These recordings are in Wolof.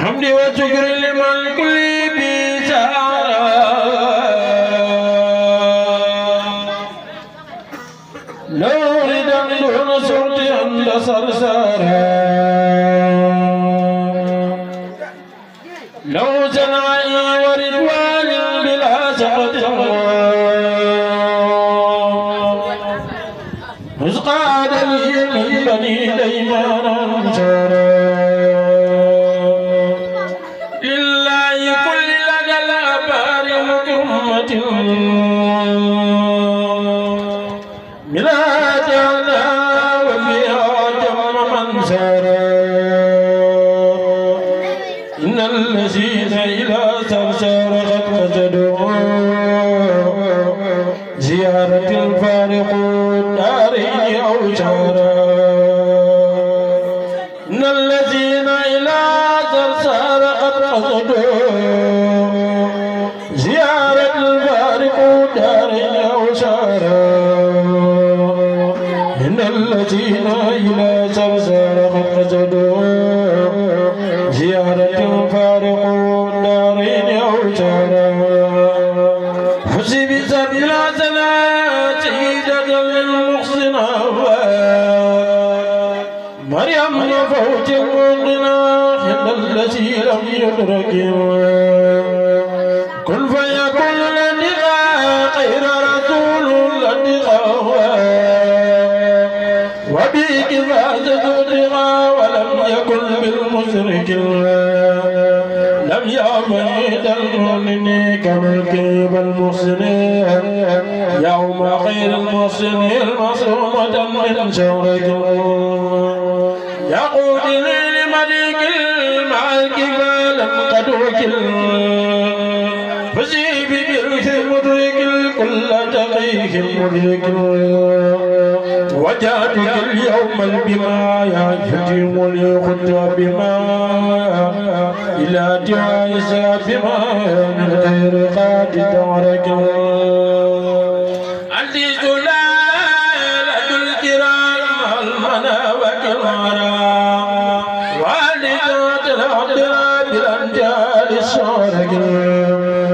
حمد وشكر لمن كل بشارة لو ردا دون صوت عند صرصارا لو جنعي ورضوان بلا سقط قاد لي من بني ديمان انصارا لله كل لدى الابار مكرمة ميلادنا وفيها جم من سارا ان الذين الى سرسار قد قصدوا زيارة الفارقون دارين أو شارا إن الذين إلى سرسار قد قصدوا زيارة الفارقون دارين أو شارا إن الذين إلى سرسار قد قصدوا زيارة الفارقون دارين أو شارا حسب سبيل حسنات سيدة للمحسنة مريم فوت المنقنا عند الذي لم يدرك كن فيكون للقاء خير رسول للقاء وبك فازت اللقاء ولم يكن بالمشرك لم يعمد المؤمن كملكيب المحسنين يوم خير المحسنين مصرومة من شورك يقود لملك الملك فلم قد وكل فسيب بالف مدرك كل تقيه مدرك وجاتك اليوم بما يهتم ليخد بما إلى جائزة بما من غير قاد دورك عزيز ليلة الكرام المنى والمرى والدات الأحداث بالأنجال الشارك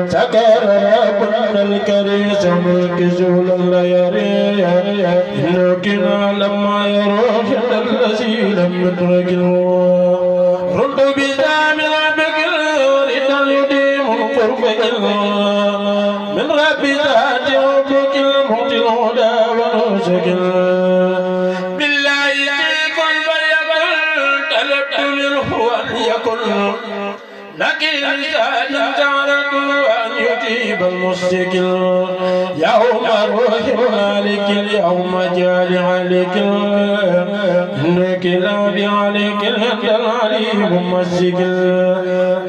سكر ربنا الكريس ملك زول الليالي إنكنا لما يروح الذي لم يدرك رد بدام ربك ردا يديم القرب من رب ذات ربك الموت الهدى ونسك بالله يكن فيكن طلبت منه أن يكن لكن لسان تعرض أن يجيب المستقل يوم روح مالك اليوم جال عليك إنك لا بعليك الهند العليم مسجل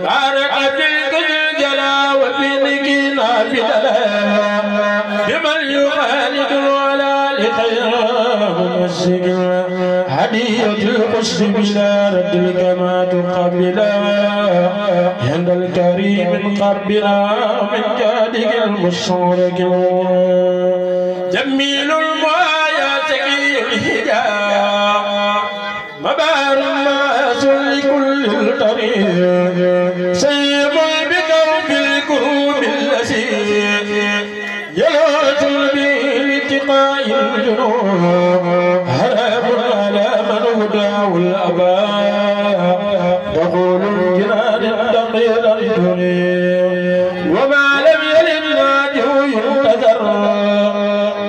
بارك فيك الجلا وفيك نافذة بمن يخالد على لخيره مسجل هدية القصد بلا رد كما تقبلا عند الكريم قبلا من جادك المشورك جميل المايا سقي الهجاء مبار الناس لكل الطريق سيب بكوف الكروب الذي يلوج به لاتقاء الجنوب هرب على من هداه الاباء دخول الجنان دقيق الدنيا وما لم يلد ناجه ينتظر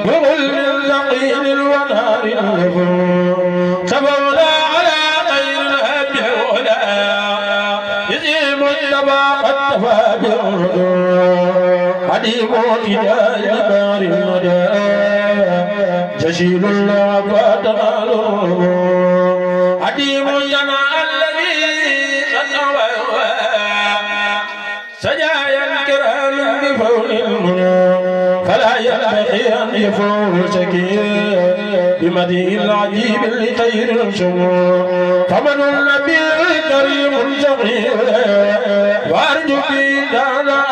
بغل ثقيل الونار النفور سبونا على غير الهب الهدى يزيم النبا قد تفى بالردود حديم الهدى لبار المدى جشيل الله فاتقال الربود حديم الجنى الذي قد سجايا الكرام بفول المنى فلا ينبغي أن يفول شكير بمديه العجيب لخير الشمور فمن النبي الكريم الصغير وأرجو في دانا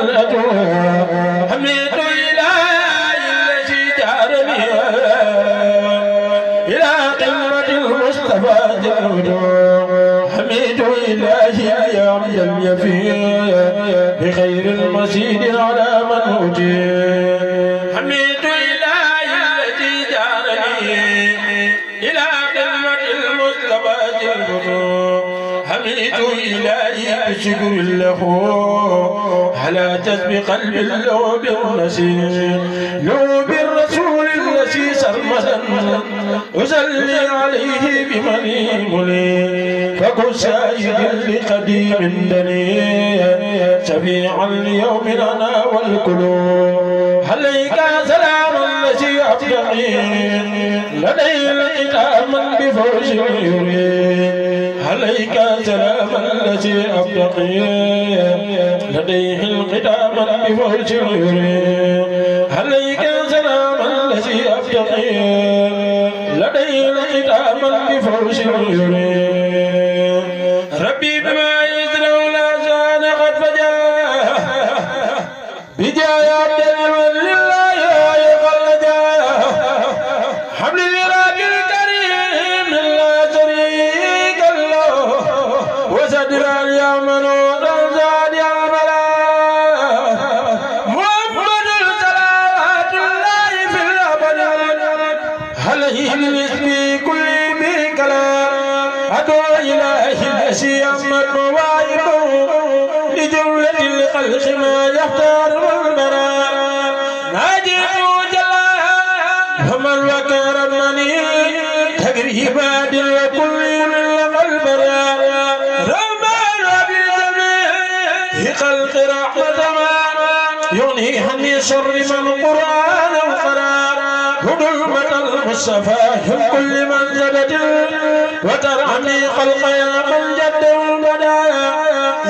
الأجوار حميد إلهي الذي جارني إلى قمة المصطفى جلده حميد إلهي يا عبد اليفيع بخير المسيد على من أوتي حميد إلهي الذي جعلني إلى خدمة المصطفى الفتوح حميد إلهي بشكر له على جذب قلب له بالنسير له بالرسول الذي سرمدا أصلي عليه بمني ملي فكن سائد لقديم دني شفيعا ليوم لنا والقلوب عليك سلام الذي أبدعي لدي الإتاما بفوز يريد عليك سلام الذي أبدعي لديه القدام بفوز يريد عليك سلام الذي أبدعي لديه القدام بفوز يريد ربي بما يزرع لا زان قد فجاه بجاه عبد المن لله يخلجا حمل لرب الكريم لا شريك له وصدر اليمن ورزاد الملا محمد صلوات الله في الابد عليه بالاسم كل بكلام ادعو الهي الذي امت مواهبه لجمله الخلق ما يختار البراء ناجيت جلا ومن وكرمني تقريبات وكل من البراء رحمن بالجميع خلق رحمة يغني عني شر من قرآن وقرار هدلمة المصطفى كل من زبد وترعني خلق يا من جد البدا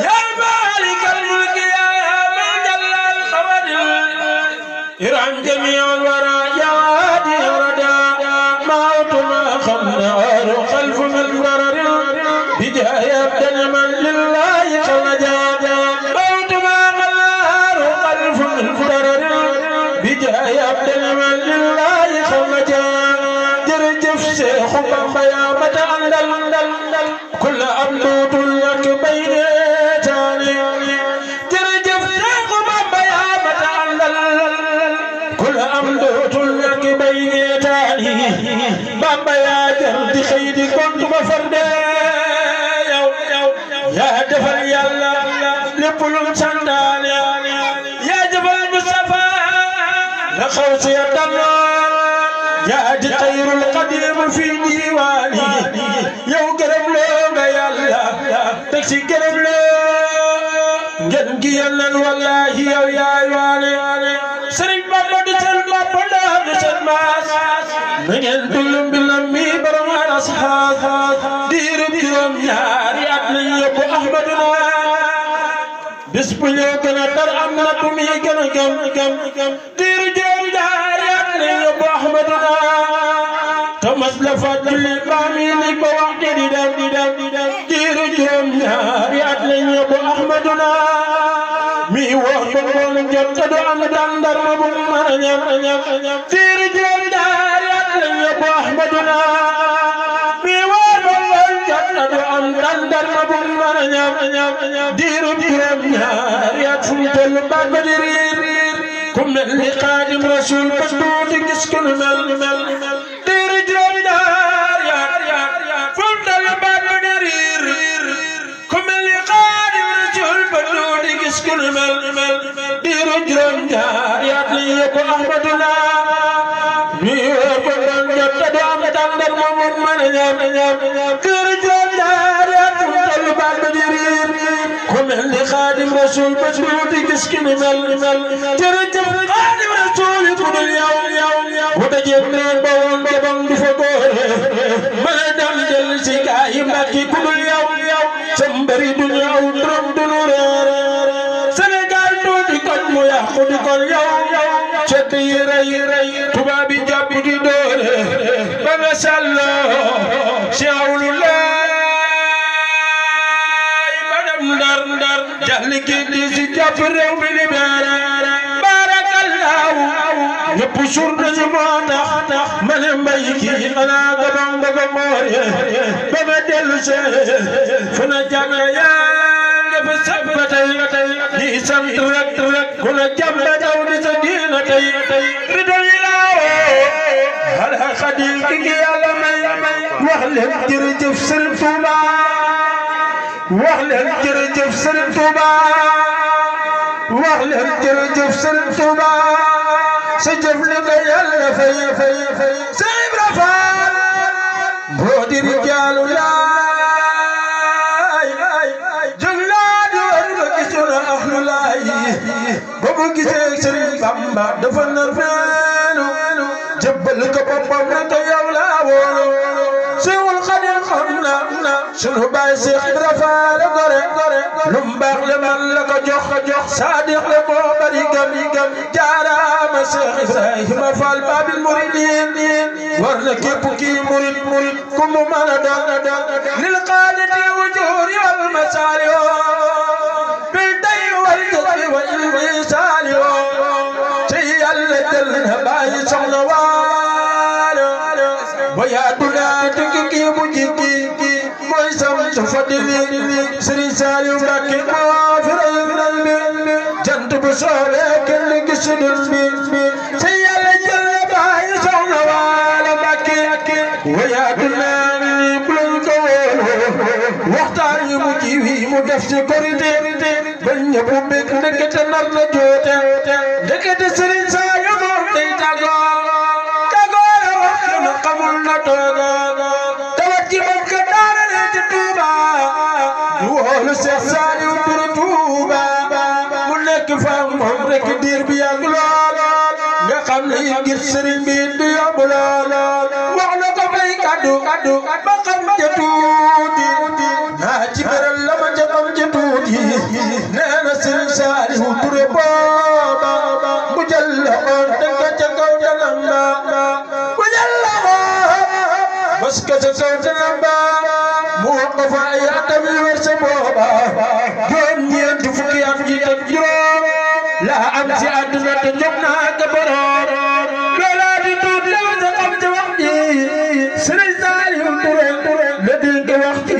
يا مالك الملك يا من جل الخبر ارحم جميع الورى يا هادي ردا موت ما خمنار خلف من ضرر بجاه ابدل من لله خلجا موت ما خلار خلف من ضرر بجاه ابدل من لله خلجا جرجف شيخ بامبا يا متى كل أمدود لك بين تاني جرجف شيخ بامبا يا متى كل أمدود لك بين تاني بامبا يا جرد خيدي كنت بفرد يا دفل يلا لبلوم سنداني يا جبل مصطفى لخوص يدنا يا خير القديم في ديواني يو قرب له يا الله تكسي قرب له جنجي يلا والله يا يواني سرين بابا دسل بابا دسل ماس نجل دلم بالنمي برمان أصحاب دير ديرم ياري أدنى يبو أحمدنا بسم الله كنا تر أمنا تمي كنا كم دير ديرم ياري أدنى يبو أحمدنا تمسلفات اللي بامي لك بوحدي ديدم دير ديرم ياري أدنى يبو أحمدنا mi wax ba ngoon jot te du am dandar ma bu mën a ñam tiiri juróom ñaari at la ñëpp Ahmaduna mi wax ba ngoon jot te du am dandar ma bu mën a ñam diiru juróom ñaari at fu mu toll baat ba di riir ku mel ni Xaadim Rasul ba tuuti gis ku nu mel diiru juróom ñaari at fu mu toll baat ba di riir ku mel ni Xaadim Rasul ba tuuti gis ku nu mel diiru juróom ñaari at la yëpp Ahmaduna mi war ko doon jot te du am tàndar ma mu mën a ñam diiru juróom ñaari at fu mu toll baat ba di riir ku mel ni Xaadim Rasul ba tuuti gis ku nu mel jërëjëf Xaadim Rasul ku dul yow bu dajee neen ba woon ba bam du fa góore mën a dem jël si gaa yi Mbàkke ku dul yow sa mbëri du ñëw dërëm du nu reer Sénégal tuuti koñ mu yàqu di kon yow cet yi rey tubaab yi jàpp di doore ba nga sàlloo si awlu laay ba dem ndar jàlli ki di si jàpp réew mi li beere barakallahu ñëpp sur nañu moo tax ma ne mbay kii xanaa gabam moore ba ma dellu see fu na jàng yaa sant rek ku ne jàmba daw di sa diina tey ridal yi hal Xadim ki ngi Yàlla may wax leen jërëjëf Sëriñ Tuuba wax leen jërëjëf Sëriñ Tuuba wax leen jërëjëf Sëriñ Tuuba sa jëf li nga Yàlla fay Seex Ibra Faal boo di rijaalu laay jóg naa di war ba gisoon ahlu laay ba mu gisee Sëriñ Bamba dafa nar feenu jëbbal ko boppam na ko yow laa wóolu Seexul Xadim xam na sunu baay Seex Ibra Faal gore lu mu baax le man la ko jox saadiq le moo bari gam jaaraama Seex Ibrahima Faal baabil muridiin war na képp kii murid ku mu mën a doon lil qaadati wujuuri wal masaali bil day wal jaddi wal wisaali te Yàlla jël na bàyyi soxna waalo ba yaatu naa dëgg kii mu jikki mooy sam su fadili Sëriñ Saaliw Mbàkke moo fi rey bi jant bu soobee kenn gisul bi te Yàlla jël na bàyyi soxna waalo Mbàkke wa yaatu naa ni bu lañ ko wóolu waxtaan yi mu jiwi mu def ci korité ba ñëpp mbég ndekete nar na joote ndekete Sëriñ Saaliw moom day tàggoo la wax na xamul na tooga tawat ji moom ka daanale ci Tuuba lu wóolu Seex Saaliw turu Tuuba mu nekk fa moom rek diir bi yàgg lool nga xam ne yi ngir sëriñ bi du yomb lool wax na ko may kaddu ba xam ja tuuti naa ci beral la ma ca xam ja tuuti nee na Sëriñ Saaliw Ture booba mu jël la xool teg ko ca kaw janam ba mu jël la xool bas ko ca kaw janam ba mu wax ko fa ay atam yu wër sa booba juróom-ñeent fukki at ji teg juróom la am si àdduna te jóg naa ko boroom loolaa di tuut la ma ca xam ca wax ji Sëriñ Saaliw Ture la dénk wax ji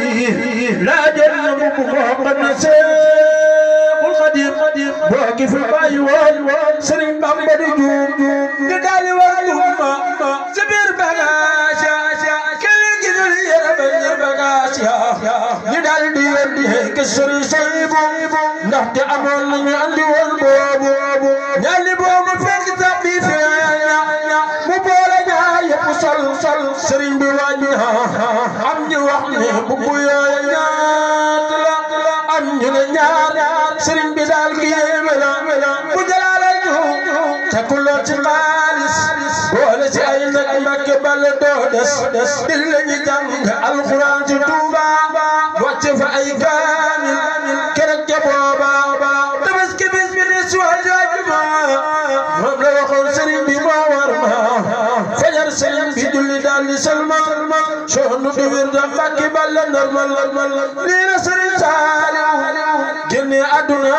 laa jël na mu ko xam ne Seexul Xadim boo ki fi bàyyi woon Sëriñ Bamba di juum nga daal di war umma sa biir bagage kenn gisul yére ba ñër bagage ñu daal di yónni ke Sëriñ Saybu ndaxte amoon nañu andi woon boobu ñaali boobu fekk sax bi feeña mu boole ñaar yëpp sol sëriñ bi wàññi am ñu wax ne bu yooya ñaat la am ñu ne ñaar sëriñ bi daal ki yéeme la bu jëlaalal ñu takkuloo ci xaalis boole ci ay nag Mbàkke bal doo des di lañu jàng alxuraan ci Tuuba wàcce fa ay kaamil kerek ja booba tabaski bis bi di suwal ajuma moom la waxoon sëriñ bi moo war ma fajar sëriñ bi julli daal di salmal soonu du wir da Mbàkke bal normal lii la Sëriñ Saaliw génne àdduna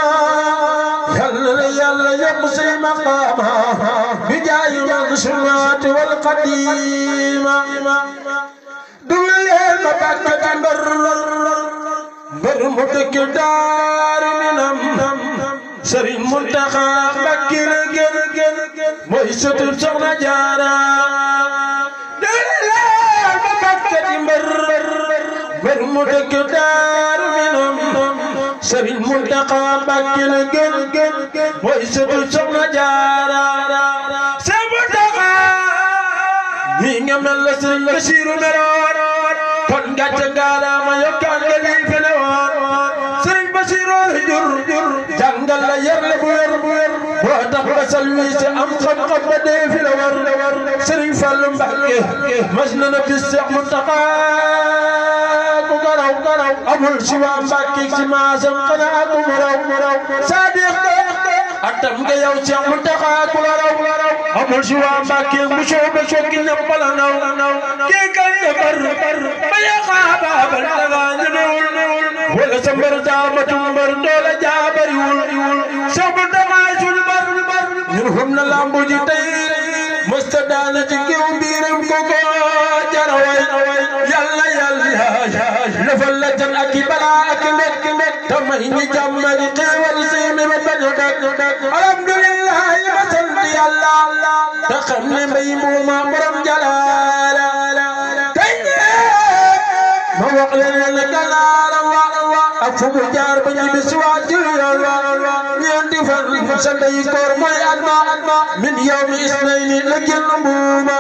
Yàlla na Yàlla yokk say maqaama bi jaayi man sunaati wal qadiima dugal leen ma Mbàkke ci mbër mu dëkk Daaru Minam Sëriñ Muntaxa Mbàkke la gën mooy sëtu Soxna Jaara dugal leen ma Mbàkke ci mbër mu dëkk Daaru Minam Sëriñ Muntaxa Mbàkke la gën mooy sëtu Soxna Jaara Sëriñ Muntaxa mi nga mel la Sëriñ Basiiru meloon kon gàcce ngaalaama yokkaan nga lii fi ne woon Sëriñ Basiiru jur jàngal la yar la bu wér boo tax ba salwiise am xam-xam ba dee fi la war Sëriñ Fallu Mbàkke mas na na bis Seex Muntaxa ku garaw amul si waa Mbàkke si maasam xanaa ku mu raw Saadiq atam nga yow Seex Muntaxa ku la raw amul si waa Mbàkke mu soobe sokki ñëpp la naw kii kay ne bar ba yaqaa baabal daga ñemewul wala sa mbar daamatu mbar doole jaabariwul Seex Muntaxa suñu bar ñun xam na lambu ji tey mësta daana ci géew biiram ko jaraway Yàlla defal la jan ak i balaa ak i mbég te may ñi jàmm ak xéewal si mi ba bañ a dog alhamdulillah yi ma sant yàlla te xam ne mbay muuma borom jalaala tey ma wax leen ne ganaara ak fu mu jaar ba ñibbi si waa jëloon ñeenti fan sa ndey koor mooy alma min yawmi isnayni la génn mbuuma